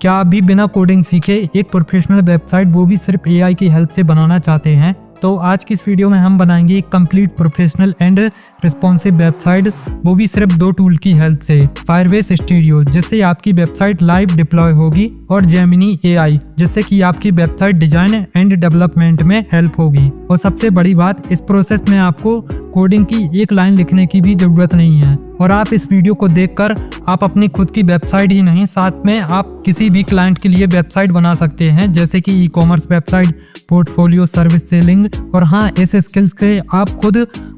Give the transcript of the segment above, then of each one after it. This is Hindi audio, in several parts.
क्या आप भी बिना कोडिंग सीखे एक प्रोफेशनल वेबसाइट वो भी सिर्फ एआई की हेल्प से बनाना चाहते हैं? तो आज की इस वीडियो में हम बनाएंगे एक complete professional and responsive website, वो भी सिर्फ 2 टूल की हेल्प से। फायरबेस स्टूडियो जिससे आपकी वेबसाइट लाइव डिप्लॉय होगी और जेमिनी एआई जिससे कि आपकी वेबसाइट डिजाइन एंड डेवलपमेंट में हेल्प होगी। और सबसे बड़ी बात, इस प्रोसेस में आपको कोडिंग की एक लाइन लिखने की भी जरूरत नहीं है और आप इस वीडियो को देखकर आप अपनी खुद की वेबसाइट ही नहीं, साथ में आप किसी भी क्लाइंट के लिए वेबसाइट बना सकते हैं, जैसे कि e-commerce website, portfolio, service selling और हाँ, इस स्किल्स से आप खुद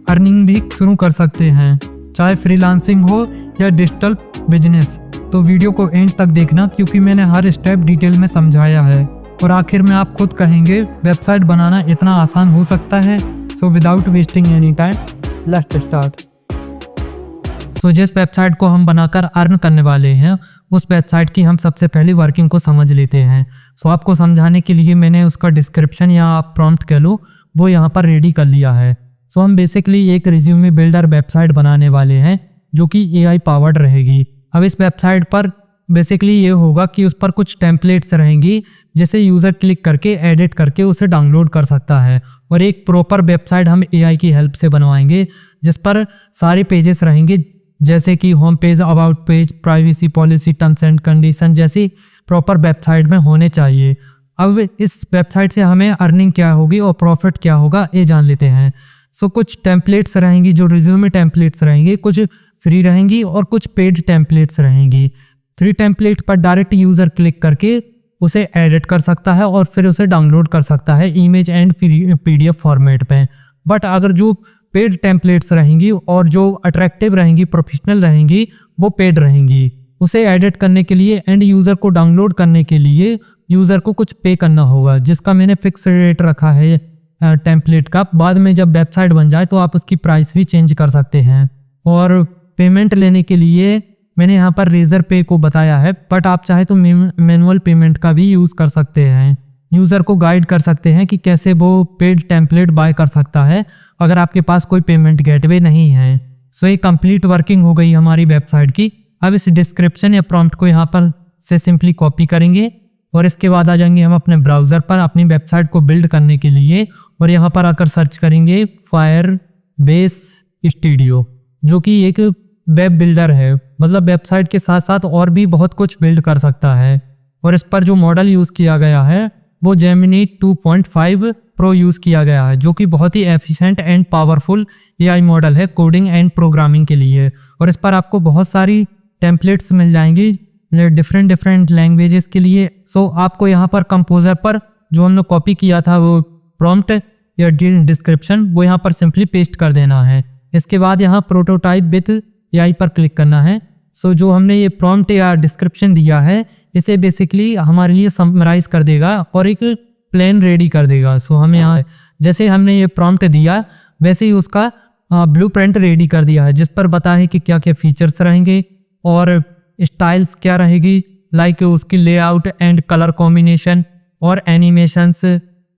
अर्निंग भी शुरू कर सकते हैं, चाहे फ्रीलांसिंग हो या डिजिटल बिजनेस। तो वीडियो को एंड तक देखना क्योंकि मैंने हर स्टेप डिटेल में समझाया है और आखिर में आप खुद कहेंगे वेबसाइट बनाना इतना आसान हो सकता है। So without wasting any time let's start. So जिस वेबसाइट को हम बनाकर अर्न करने वाले हैं उस वेबसाइट की हम सबसे पहले वर्किंग को समझ लेते हैं। सो आपको समझाने के लिए मैंने उसका डिस्क्रिप्शन या आप प्रॉम्प्ट कह लो वो यहाँ पर रेडी कर लिया है। सो हम बेसिकली एक रिज्यूमे बिल्डर वेबसाइट बनाने वाले हैं जो कि एआई पावर्ड रहेगी। अब इस वेबसाइट पर बेसिकली ये होगा कि उस पर कुछ टेम्पलेट्स रहेंगी जिसे यूज़र क्लिक करके एडिट करके उसे डाउनलोड कर सकता है और एक प्रॉपर वेबसाइट हम एआई की हेल्प से बनवाएंगे जिस पर सारे पेजेस रहेंगे, जैसे कि home page, about page, privacy policy, terms and condition जैसी प्रॉपर वेबसाइट में होने चाहिए। अब इस वेबसाइट से हमें अर्निंग क्या होगी और प्रॉफिट क्या होगा ये जान लेते हैं। सो कुछ टेम्पलेट्स रहेंगी जो रिज्यूमे टेम्पलेट्स रहेंगी, कुछ फ्री रहेंगी और कुछ पेड टेम्पलेट्स रहेंगी। फ्री टेम्पलेट पर डायरेक्ट यूज़र क्लिक करके उसे एडिट कर सकता है और फिर उसे डाउनलोड कर सकता है इमेज एंड पीडीएफ फॉर्मेट में। बट अगर जो पेड टेम्पलेट्स रहेंगी और जो अट्रैक्टिव रहेंगी, प्रोफेशनल रहेंगी, वो पेड रहेंगी। उसे एडिट करने के लिए एंड यूज़र को डाउनलोड करने के लिए यूज़र को कुछ पे करना होगा, जिसका मैंने फिक्स रेट रखा है टेम्पलेट का। बाद में जब वेबसाइट बन जाए तो आप उसकी प्राइस भी चेंज कर सकते हैं। और पेमेंट लेने के लिए मैंने यहाँ पर रेजर पे को बताया है, बट आप चाहे तो मैनुअल पेमेंट का भी यूज़ कर सकते हैं। यूज़र को गाइड कर सकते हैं कि कैसे वो पेड टेम्पलेट बाय कर सकता है अगर आपके पास कोई पेमेंट गेटवे नहीं है। सो ये कंप्लीट वर्किंग हो गई हमारी वेबसाइट की। अब इस डिस्क्रिप्शन या प्रॉम्प्ट को यहाँ पर से सिंपली कॉपी करेंगे और इसके बाद आ जाएंगे हम अपने ब्राउज़र पर अपनी वेबसाइट को बिल्ड करने के लिए और यहाँ पर आकर सर्च करेंगे फायरबेस स्टूडियो, जो कि एक वेब बिल्डर है, मतलब वेबसाइट के साथ साथ और भी बहुत कुछ बिल्ड कर सकता है। और इस पर जो मॉडल यूज़ किया गया है वो जेमिनी 2.5 प्रो यूज़ किया गया है, जो कि बहुत ही efficient and powerful AI model है कोडिंग एंड प्रोग्रामिंग के लिए। और इस पर आपको बहुत सारी टेम्पलेट्स मिल जाएंगी डिफरेंट लैंग्वेजेस के लिए। सो आपको यहाँ पर कंपोजर पर जो हमने कॉपी किया था वो प्रॉम्प्ट या डिस्क्रिप्शन वो यहाँ पर सिंपली पेस्ट कर देना है। इसके बाद यहाँ प्रोटोटाइप विथ एआई पर क्लिक करना है। सो जो हमने ये प्रॉम्प्ट या डिस्क्रिप्शन दिया है इसे बेसिकली हमारे लिए समराइज कर देगा और एक प्लान रेडी कर देगा। सो हमें यहाँ जैसे हमने ये प्रॉम्प्ट दिया वैसे ही उसका ब्लूप्रिंट रेडी कर दिया है, जिस पर बता है कि क्या क्या फीचर्स रहेंगे और स्टाइल्स क्या रहेगी, लाइक उसकी लेआउट एंड कलर कॉम्बिनेशन और एनिमेशंस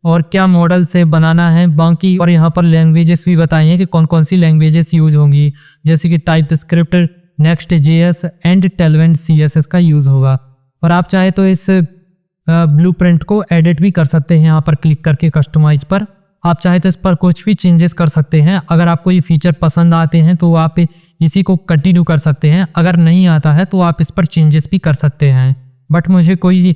और क्या मॉडल से बनाना है बाकी। और यहाँ पर लैंग्वेजेस भी बताई हैं कि कौन कौन सी लैंग्वेजेस यूज होंगी, जैसे कि टाइपस्क्रिप्ट, नेक्स्ट.js एंड टेलवेंट CSS का यूज़ होगा। और आप चाहे तो इस ब्लूप्रिंट को एडिट भी कर सकते हैं यहाँ पर क्लिक करके कस्टमाइज पर। आप चाहे तो इस पर कुछ भी चेंजेस कर सकते हैं। अगर आपको ये फीचर पसंद आते हैं तो आप इसी को कंटिन्यू कर सकते हैं, अगर नहीं आता है तो आप इस पर चेंजेस भी कर सकते हैं। बट मुझे कोई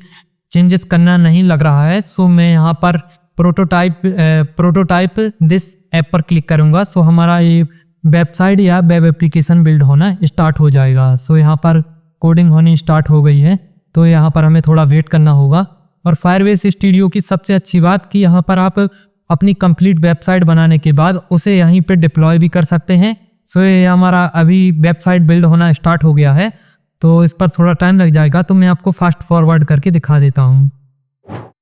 चेंजेस करना नहीं लग रहा है, सो मैं यहाँ पर प्रोटोटाइप दिस ऐप पर क्लिक करूँगा। सो हमारा ये वेबसाइट या वेब एप्लीकेशन बिल्ड होना स्टार्ट हो जाएगा। सो यहाँ पर कोडिंग होनी स्टार्ट हो गई है, तो यहाँ पर हमें थोड़ा वेट करना होगा। और फायरबेस स्टूडियो की सबसे अच्छी बात कि यहाँ पर आप अपनी कंप्लीट वेबसाइट बनाने के बाद उसे यहीं पे डिप्लॉय भी कर सकते हैं। सो ये हमारा अभी वेबसाइट बिल्ड होना स्टार्ट हो गया है, तो इस पर थोड़ा टाइम लग जाएगा, तो मैं आपको फास्ट फॉरवर्ड करके दिखा देता हूँ।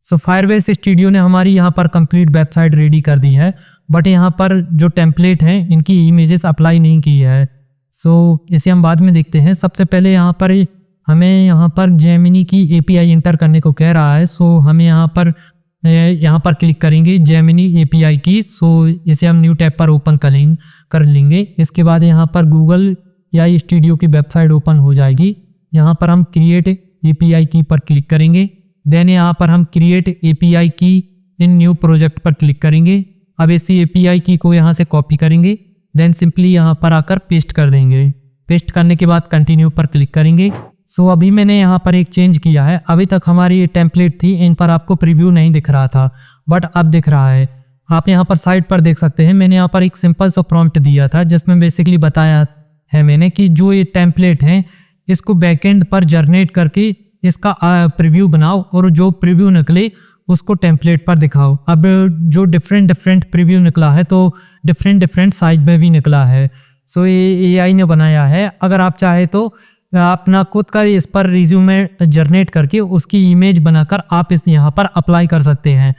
सो फायरबेस स्टूडियो ने हमारी यहाँ पर कंप्लीट वेबसाइट रेडी कर दी है, बट यहाँ पर जो टेम्पलेट हैं इनकी इमेजेस अप्लाई नहीं की है। सो इसे हम बाद में देखते हैं। सबसे पहले हमें यहाँ पर जेमिनी की API इंटर करने को कह रहा है। सो हमें यहाँ पर क्लिक करेंगे जेमिनी API की। सो इसे हम न्यू टैब पर ओपन कर लेंगे। इसके बाद यहाँ पर गूगल AI स्टूडियो की वेबसाइट ओपन हो जाएगी। यहाँ पर हम क्रिएट API की पर क्लिक करेंगे। देन यहाँ पर हम क्रिएट API की इन न्यू प्रोजेक्ट पर क्लिक करेंगे। अब इसी API की को यहाँ से कॉपी करेंगे, देन सिंपली यहाँ पर आकर पेस्ट कर देंगे। पेस्ट करने के बाद कंटिन्यू पर क्लिक करेंगे। सो अभी मैंने यहाँ पर एक चेंज किया है। अभी तक हमारी ये टेम्पलेट थी, इन पर आपको प्रीव्यू नहीं दिख रहा था, बट अब दिख रहा है। आप यहाँ पर साइड पर देख सकते हैं, मैंने यहाँ पर एक सिंपल सा प्रॉम्प्ट दिया था जिसमें बेसिकली बताया है मैंने कि जो ये टेम्पलेट है इसको बैकएंड पर जनरेट करके इसका प्रीव्यू बनाओ और जो प्रीव्यू निकले उसको टेम्पलेट पर दिखाओ। अब जो डिफरेंट प्रीव्यू निकला है तो डिफरेंट साइज में भी निकला है। सो ये AI ने बनाया है। अगर आप चाहे तो अपना खुद का इस पर रिज्यूमे जनरेट करके उसकी इमेज बनाकर आप इस यहाँ पर अप्लाई कर सकते हैं।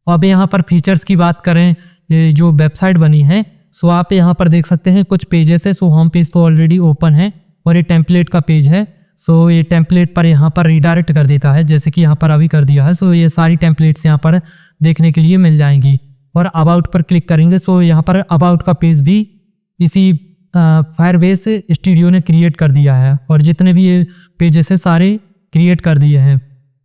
अब यहाँ पर फीचर्स की बात करें, जो वेबसाइट बनी है, सो आप यहाँ पर देख सकते हैं कुछ पेजेस है। सो होम पेज तो ऑलरेडी ओपन है और ये टेम्पलेट का पेज है। सो ये टेम्पलेट पर यहाँ पर रिडायरेक्ट कर देता है, जैसे कि यहाँ पर अभी कर दिया है। सो ये सारी टेम्पलेट्स यहाँ पर देखने के लिए मिल जाएंगी। और अबाउट पर क्लिक करेंगे, सो यहाँ पर अबाउट का पेज भी इसी फायरबेस स्टूडियो ने क्रिएट कर दिया है और जितने भी ये पेजेस है सारे क्रिएट कर दिए हैं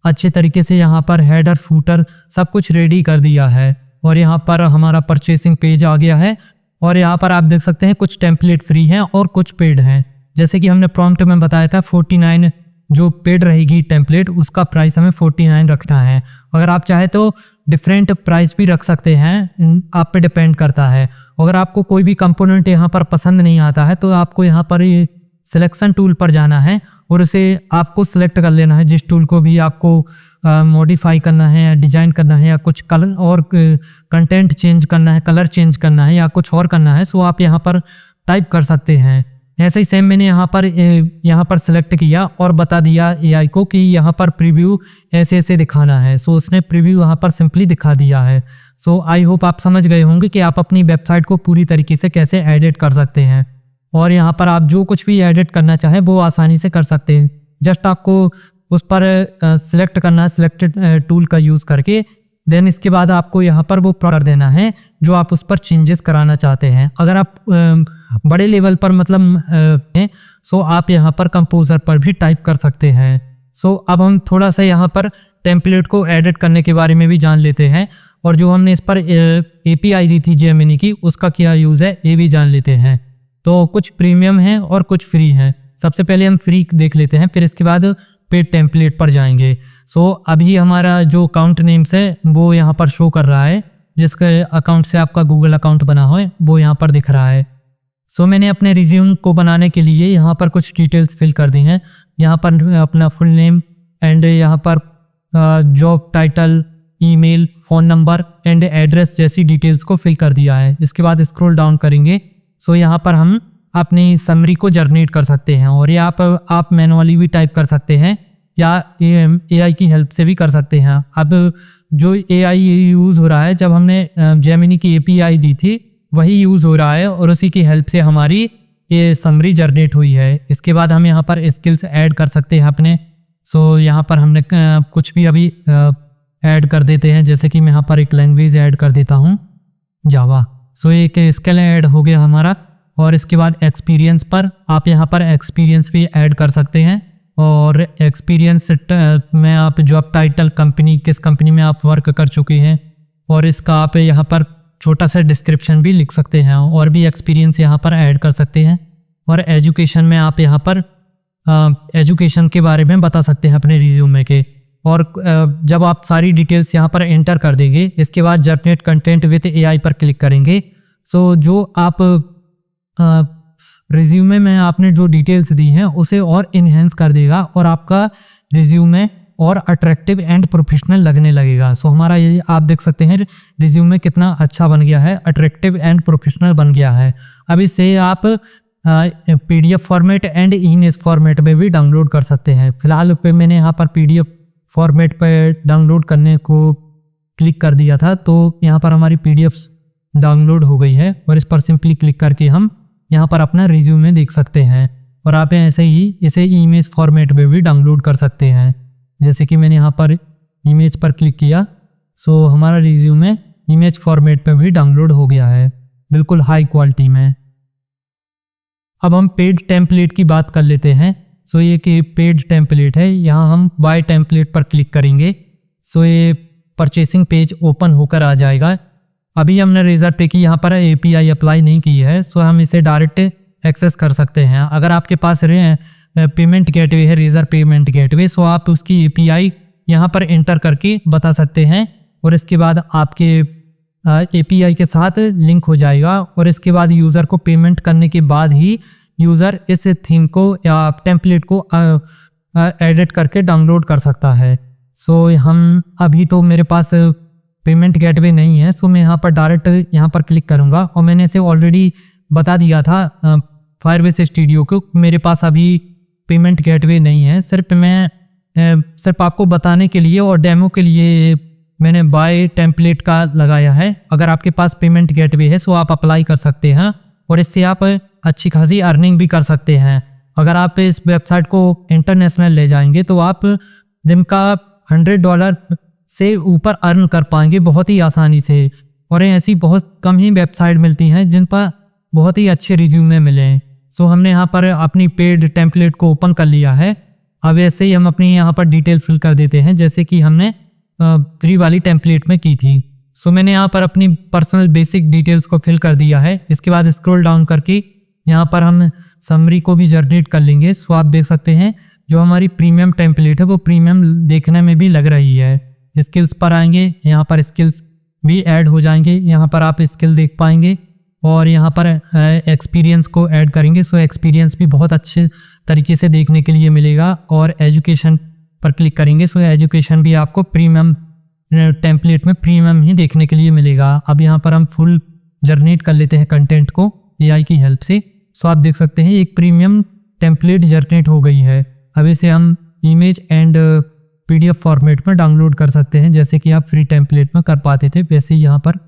अच्छे तरीके से। यहाँ पर हेडर फूटर सब कुछ रेडी कर दिया है और यहाँ पर हमारा परचेसिंग पेज आ गया है। और यहाँ पर आप देख सकते हैं कुछ टेम्पलेट फ्री हैं और कुछ पेड हैं। जैसे कि हमने प्रॉम्प्ट में बताया था 49 जो पेड रहेगी टेम्पलेट उसका प्राइस हमें 49 रखना है। अगर आप चाहे तो डिफरेंट प्राइस भी रख सकते हैं, आप पे डिपेंड करता है। अगर आपको कोई भी कंपोनेंट यहाँ पर पसंद नहीं आता है तो आपको यहाँ पर ये सिलेक्शन टूल पर जाना है और उसे आपको सिलेक्ट कर लेना है। जिस टूल को भी आपको मॉडिफाई करना है या डिज़ाइन करना है या कुछ कलर और कंटेंट चेंज करना है, कलर चेंज करना है या कुछ और करना है, सो आप यहाँ पर टाइप कर सकते हैं। ऐसे ही सेम मैंने यहाँ पर सिलेक्ट किया और बता दिया AI को कि यहाँ पर प्रीव्यू ऐसे दिखाना है। सो उसने प्रीव्यू यहाँ पर सिंपली दिखा दिया है। सो आई होप आप समझ गए होंगे कि आप अपनी वेबसाइट को पूरी तरीके से कैसे एडिट कर सकते हैं और यहाँ पर आप जो कुछ भी एडिट करना चाहें वो आसानी से कर सकते हैं। जस्ट आपको उस पर सिलेक्ट करना है सिलेक्टेड टूल का यूज़ करके। देन इसके बाद आपको यहाँ पर वो कर देना है जो आप उस पर चेंजेस कराना चाहते हैं। अगर आप बड़े लेवल पर मतलब हैं सो आप यहाँ पर कंपोजर पर भी टाइप कर सकते हैं। सो अब हम थोड़ा सा यहाँ पर टेम्पलेट को एडिट करने के बारे में भी जान लेते हैं और जो हमने इस पर API दी थी जेमिनी की उसका क्या यूज़ है ये भी जान लेते हैं। तो कुछ प्रीमियम है और कुछ फ्री है। सबसे पहले हम फ्री देख लेते हैं, फिर इसके बाद पेड टेम्पलेट पर जाएंगे। सो अभी हमारा जो अकाउंट नेम्स है वो यहाँ पर शो कर रहा है, जिसके अकाउंट से आपका गूगल अकाउंट बना हो वो यहाँ पर दिख रहा है। सो मैंने अपने रिज्यूम को बनाने के लिए यहाँ पर कुछ डिटेल्स फिल कर दी हैं। यहाँ पर अपना फुल नेम एंड यहाँ पर job title, email, phone number and address जैसी डिटेल्स को फिल कर दिया है। इसके बाद स्क्रॉल डाउन करेंगे, सो यहाँ पर हम अपनी समरी को जनरेट कर सकते हैं और ये आप मैनुअली भी टाइप कर सकते हैं या AI की हेल्प से भी कर सकते हैं। अब जो AI यूज़ हो रहा है, जब हमने जेमिनी की API दी थी वही यूज़ हो रहा है और उसी की हेल्प से हमारी ये समरी जनरेट हुई है। इसके बाद हम यहाँ पर स्किल्स ऐड कर सकते हैं अपने। सो यहाँ पर हमने कुछ भी अभी ऐड कर देते हैं, जैसे कि मैं यहाँ पर एक लैंग्वेज ऐड कर देता हूँ जावा। सो एक स्किल ऐड हो गया हमारा। और इसके बाद एक्सपीरियंस पर आप यहाँ पर एक्सपीरियंस भी ऐड कर सकते हैं और एक्सपीरियंस में आप जॉब टाइटल, कंपनी, किस कंपनी में आप वर्क कर चुके हैं और इसका आप यहाँ पर छोटा सा डिस्क्रिप्शन भी लिख सकते हैं और भी एक्सपीरियंस यहाँ पर ऐड कर सकते हैं। और एजुकेशन में आप यहाँ पर एजुकेशन के बारे में बता सकते हैं अपने रिज्यूमे के। और जब आप सारी डिटेल्स यहाँ पर एंटर कर देंगे, इसके बाद जनरेट कंटेंट विद AI पर क्लिक करेंगे। सो जो आप रिज्यूमे में आपने जो डिटेल्स दी हैं उसे और इन्हेंस कर देगा और आपका रिज्यूमे और अट्रैक्टिव एंड प्रोफेशनल लगने लगेगा। सो हमारा ये आप देख सकते हैं रिज्यूमे कितना अच्छा बन गया है, अट्रैक्टिव एंड प्रोफेशनल बन गया है। अब इसे आप PDF format and image format में भी डाउनलोड कर सकते हैं। फिलहाल पे मैंने यहाँ पर PDF फॉर्मेट पर डाउनलोड करने को क्लिक कर दिया था, तो यहाँ पर हमारी PDF डाउनलोड हो गई है और इस पर सिंपली क्लिक करके हम यहाँ पर अपना रिज्यूमे देख सकते हैं। और आप ऐसे ही इसे इमेज फॉर्मेट में भी डाउनलोड कर सकते हैं, जैसे कि मैंने यहाँ पर इमेज पर क्लिक किया। सो हमारा रिज्यूमे इमेज फॉर्मेट पे भी डाउनलोड हो गया है, बिल्कुल हाई क्वालिटी में। अब हम पेड टेम्पलेट की बात कर लेते हैं। सो ये कि पेड टेम्पलेट है, यहाँ हम बाय टेम्पलेट पर क्लिक करेंगे। सो ये परचेसिंग पेज ओपन होकर आ जाएगा। अभी हमने रेजर पे की यहाँ पर API अप्लाई नहीं की है, सो हम इसे डायरेक्ट एक्सेस कर सकते हैं। अगर आपके पास पेमेंट गेटवे है, रेजर पेमेंट गेटवे, सो आप उसकी API यहाँ पर एंटर करके बता सकते हैं और इसके बाद आपके API के साथ लिंक हो जाएगा और इसके बाद यूज़र को पेमेंट करने के बाद ही यूज़र इस थीम को या टेम्पलेट को एडिट करके डाउनलोड कर सकता है। सो हम अभी तो मेरे पास पेमेंट गेटवे नहीं है, सो मैं यहाँ पर डायरेक्ट यहाँ पर क्लिक करूँगा और मैंने इसे ऑलरेडी बता दिया था फायरबेस स्टूडियो को, मेरे पास अभी पेमेंट गेटवे नहीं है। सिर्फ आपको बताने के लिए और डेमो के लिए मैंने बाय टेम्पलेट का लगाया है। अगर आपके पास पेमेंट गेटवे है सो आप अप्लाई कर सकते हैं और इससे आप अच्छी खासी अर्निंग भी कर सकते हैं। अगर आप इस वेबसाइट को इंटरनेशनल ले जाएंगे तो आप दिन का $100 से ऊपर अर्न कर पाएंगे बहुत ही आसानी से। और ऐसी बहुत कम ही वेबसाइट मिलती हैं जिन पर बहुत ही अच्छे रिज्यूमे मिले। सो हमने यहाँ पर अपनी पेड टेम्पलेट को ओपन कर लिया है। अब ऐसे ही हम अपनी यहाँ पर डिटेल फिल कर देते हैं जैसे कि हमने फ्री वाली टेम्पलेट में की थी। सो मैंने यहाँ पर अपनी पर्सनल बेसिक डिटेल्स को फिल कर दिया है। इसके बाद स्क्रॉल डाउन करके यहाँ पर हम समरी को भी जनरेट कर लेंगे। सो आप देख सकते हैं जो हमारी प्रीमियम टेम्पलेट है वो प्रीमियम देखने में भी लग रही है। स्किल्स पर आएंगे, यहाँ पर स्किल्स भी ऐड हो जाएंगे, यहाँ पर आप स्किल देख पाएंगे और यहाँ पर एक्सपीरियंस को ऐड करेंगे। सो एक्सपीरियंस भी बहुत अच्छे तरीके से देखने के लिए मिलेगा। और एजुकेशन पर क्लिक करेंगे सो एजुकेशन भी आपको प्रीमियम टेम्पलेट में प्रीमियम ही देखने के लिए मिलेगा। अब यहाँ पर हम फुल जनरेट कर लेते हैं कंटेंट को AI की हेल्प से। सो आप देख सकते हैं एक प्रीमियम टेम्पलेट जनरेट हो गई है। अब इसे हम इमेज एंड PDF फॉर्मेट में डाउनलोड कर सकते हैं जैसे कि आप फ्री टेम्पलेट में कर पाते थे, वैसे ही यहाँ पर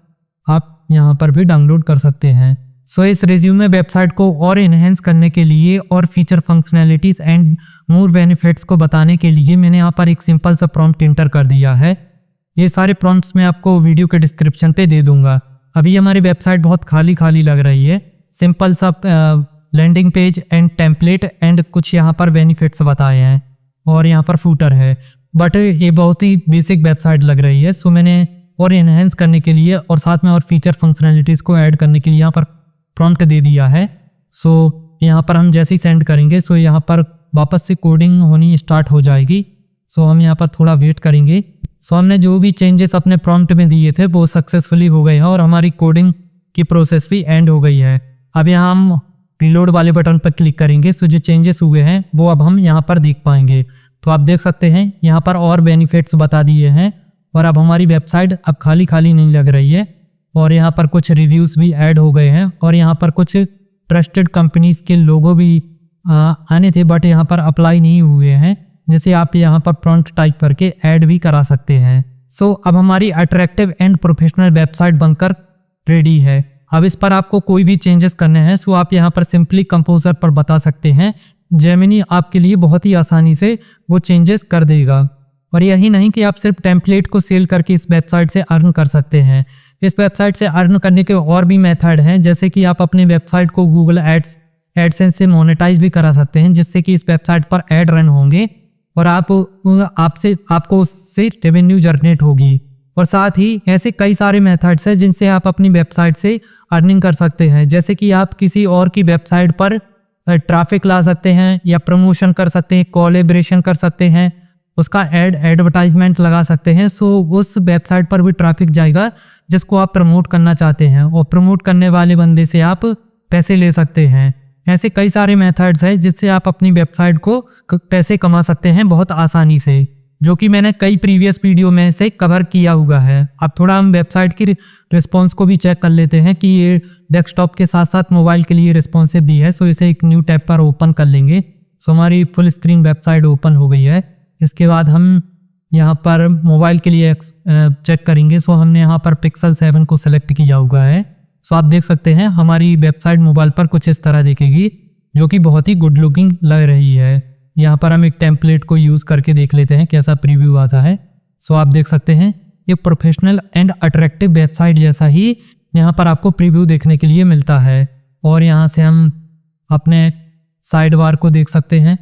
आप यहाँ पर भी डाउनलोड कर सकते हैं। सो इस रिज्यूमे वेबसाइट को और इन्हेंस करने के लिए और feature functionalities and more benefits को बताने के लिए मैंने यहाँ पर एक सिंपल सा प्रॉम्प्ट इंटर कर दिया है। ये सारे प्रॉम्प्ट्स मैं आपको वीडियो के डिस्क्रिप्शन पे दे दूंगा। अभी हमारी वेबसाइट बहुत खाली खाली लग रही है। सिंपल सा landing page and template and कुछ यहाँ पर बेनिफिट्स बताए हैं और यहाँ पर फूटर है, बट ये बहुत ही बेसिक वेबसाइट लग रही है। सो मैंने और इन्हेंस करने के लिए और साथ में और फीचर फंक्शनैलिटीज़ को ऐड करने के लिए यहाँ पर प्रॉम्प्ट दे दिया है। सो यहाँ पर हम जैसे ही सेंड करेंगे सो यहाँ पर वापस से कोडिंग होनी स्टार्ट हो जाएगी। सो हम यहाँ पर थोड़ा वेट करेंगे। सो हमने जो भी चेंजेस अपने प्रॉम्प्ट में दिए थे वो सक्सेसफुली हो गए हैं और हमारी कोडिंग की प्रोसेस भी एंड हो गई है। अब यहाँ हम रिलोड वाले बटन पर क्लिक करेंगे। सो जो चेंजेस हुए हैं वो अब हम यहाँ पर देख पाएंगे। तो आप देख सकते हैं यहाँ पर और बेनिफिट्स बता दिए हैं और अब हमारी वेबसाइट अब खाली खाली नहीं लग रही है और यहाँ पर कुछ रिव्यूज़ भी ऐड हो गए हैं और यहाँ पर कुछ ट्रस्टेड कंपनीज़ के लोगो भी आने थे बट यहाँ पर अप्लाई नहीं हुए हैं, जैसे आप यहाँ पर प्रॉम्प्ट टाइप करके ऐड भी करा सकते हैं। सो अब हमारी अट्रैक्टिव एंड प्रोफेशनल वेबसाइट बनकर रेडी है। अब इस पर आपको कोई भी चेंजेस करने हैं सो आप यहाँ पर सिंपली कंपोजर पर बता सकते हैं। जेमिनी आपके लिए बहुत ही आसानी से वो चेंजेस कर देगा। और यही नहीं कि आप सिर्फ टेम्पलेट को सेल करके इस वेबसाइट से अर्न कर सकते हैं। इस वेबसाइट से अर्न करने के और भी मेथड हैं, जैसे कि आप अपने वेबसाइट को गूगल एडसेंस से मोनेटाइज भी करा सकते हैं, जिससे कि इस वेबसाइट पर ऐड रन होंगे और आपको उससे रेवेन्यू जनरेट होगी। और साथ ही ऐसे कई सारे मेथड्स हैं जिनसे आप अपनी वेबसाइट से अर्निंग कर सकते हैं, जैसे कि आप किसी और की वेबसाइट पर ट्रैफिक ला सकते हैं या प्रमोशन कर सकते हैं, कोलैबोरेशन कर सकते हैं, उसका एडवर्टाइजमेंट लगा सकते हैं। सो उस वेबसाइट पर भी ट्रैफिक जाएगा जिसको आप प्रमोट करना चाहते हैं और प्रमोट करने वाले बंदे से आप पैसे ले सकते हैं। ऐसे कई सारे मेथड्स हैं जिससे आप अपनी वेबसाइट को पैसे कमा सकते हैं बहुत आसानी से, जो कि मैंने कई प्रीवियस वीडियो में से कवर किया हुआ है। अब थोड़ा हम वेबसाइट की रिस्पॉन्स को भी चेक कर लेते हैं कि ये डेस्कटॉप के साथ साथ मोबाइल के लिए रिस्पॉन्सिव भी है। सो इसे एक न्यू टैब पर ओपन कर लेंगे। सो हमारी फुल स्क्रीन वेबसाइट ओपन हो गई है। इसके बाद हम यहाँ पर मोबाइल के लिए चेक करेंगे। सो हमने यहाँ पर Pixel 7 को सिलेक्ट किया हुआ है। सो आप देख सकते हैं हमारी वेबसाइट मोबाइल पर कुछ इस तरह दिखेगी, जो कि बहुत ही गुड लुकिंग लग रही है। यहाँ पर हम एक टेम्पलेट को यूज़ करके देख लेते हैं कैसा प्रीव्यू आता है। सो आप देख सकते हैं ये प्रोफेशनल एंड अट्रैक्टिव वेबसाइट जैसा ही यहाँ पर आपको प्रीव्यू देखने के लिए मिलता है। और यहाँ से हम अपने साइड बार को देख सकते हैं।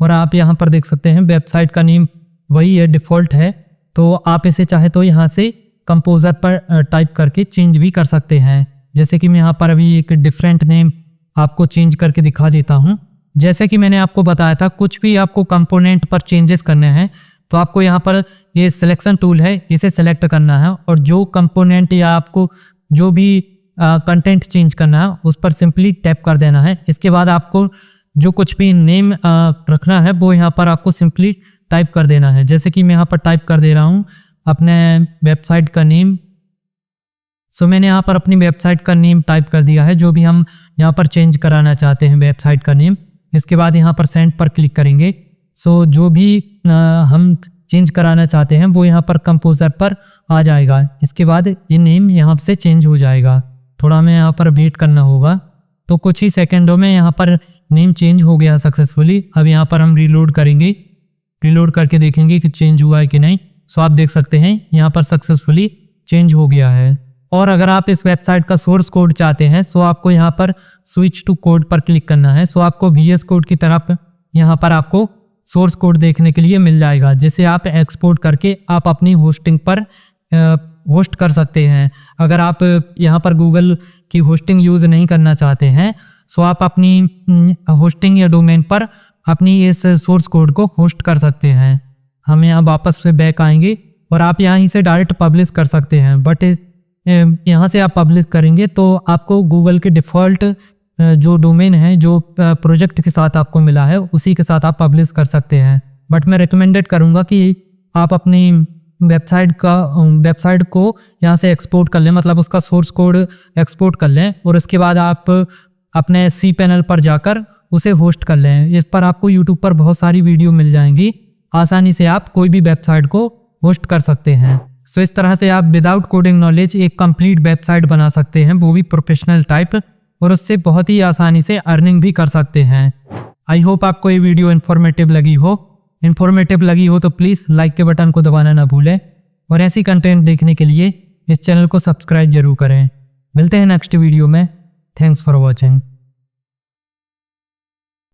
और आप यहाँ पर देख सकते हैं वेबसाइट का नेम वही है, डिफ़ॉल्ट है। तो आप इसे चाहे तो यहाँ से कंपोज़र पर टाइप करके चेंज भी कर सकते हैं। जैसे कि मैं यहाँ पर अभी एक डिफरेंट नेम आपको चेंज करके दिखा देता हूँ। जैसे कि मैंने आपको बताया था, कुछ भी आपको कंपोनेंट पर चेंजेस करने हैं तो आपको यहाँ पर ये सिलेक्शन टूल है, इसे सेलेक्ट करना है और जो कंपोनेंट या आपको जो भी कंटेंट चेंज करना है उस पर सिंपली टैप कर देना है। इसके बाद आपको जो कुछ भी नेम रखना है वो यहाँ पर आपको सिंपली टाइप कर देना है। जैसे कि मैं यहाँ पर टाइप कर दे रहा हूँ अपने वेबसाइट का नेम। सो मैंने यहाँ पर अपनी वेबसाइट का नेम टाइप कर दिया है, जो भी हम यहाँ पर चेंज कराना चाहते हैं वेबसाइट का नेम। इसके बाद यहाँ पर सेंड पर क्लिक करेंगे। सो जो भी हम चेंज कराना चाहते हैं वो यहाँ पर कंपोज़र पर आ जाएगा। इसके बाद ये नेम यहाँ से चेंज हो जाएगा। थोड़ा हमें यहाँ पर वेट करना होगा। तो कुछ ही सेकंडों में यहाँ पर नेम चेंज हो गया सक्सेसफुली। अब यहाँ पर हम रीलोड करेंगे, रीलोड करके देखेंगे कि चेंज हुआ है कि नहीं। सो आप देख सकते हैं यहाँ पर सक्सेसफुली चेंज हो गया है। और अगर आप इस वेबसाइट का सोर्स कोड चाहते हैं सो आपको यहाँ पर स्विच टू कोड पर क्लिक करना है। सो आपको VS कोड की तरफ यहाँ पर आपको सोर्स कोड देखने के लिए मिल जाएगा, जिसे आप एक्सपोर्ट करके आप अपनी होस्टिंग पर होस्ट कर सकते हैं। अगर आप यहाँ पर गूगल की होस्टिंग यूज़ नहीं करना चाहते हैं सो आप अपनी होस्टिंग या डोमेन पर अपनी इस सोर्स कोड को होस्ट कर सकते हैं। हम यहाँ वापस से बैक आएंगे और आप यहाँ से डायरेक्ट पब्लिश कर सकते हैं। बट यहाँ से आप पब्लिश करेंगे तो आपको गूगल के डिफ़ॉल्ट जो डोमेन है, जो प्रोजेक्ट के साथ आपको मिला है, उसी के साथ आप पब्लिश कर सकते हैं। बट मैं रिकमेंडेड करूँगा कि आप अपनी वेबसाइट को यहाँ से एक्सपोर्ट कर लें, मतलब उसका सोर्स कोड एक्सपोर्ट कर लें और उसके बाद आप अपने cPanel पर जाकर उसे होस्ट कर लें। इस पर आपको YouTube पर बहुत सारी वीडियो मिल जाएंगी। आसानी से आप कोई भी वेबसाइट को होस्ट कर सकते हैं। सो इस तरह से आप विदाउट कोडिंग नॉलेज एक कंप्लीट वेबसाइट बना सकते हैं, वो भी प्रोफेशनल टाइप, और उससे बहुत ही आसानी से अर्निंग भी कर सकते हैं। आई होप आपको ये वीडियो इन्फॉर्मेटिव लगी हो तो प्लीज़ लाइक के बटन को दबाना ना भूलें और ऐसी कंटेंट देखने के लिए इस चैनल को सब्सक्राइब जरूर करें। मिलते हैं नेक्स्ट वीडियो में। Thanks for watching.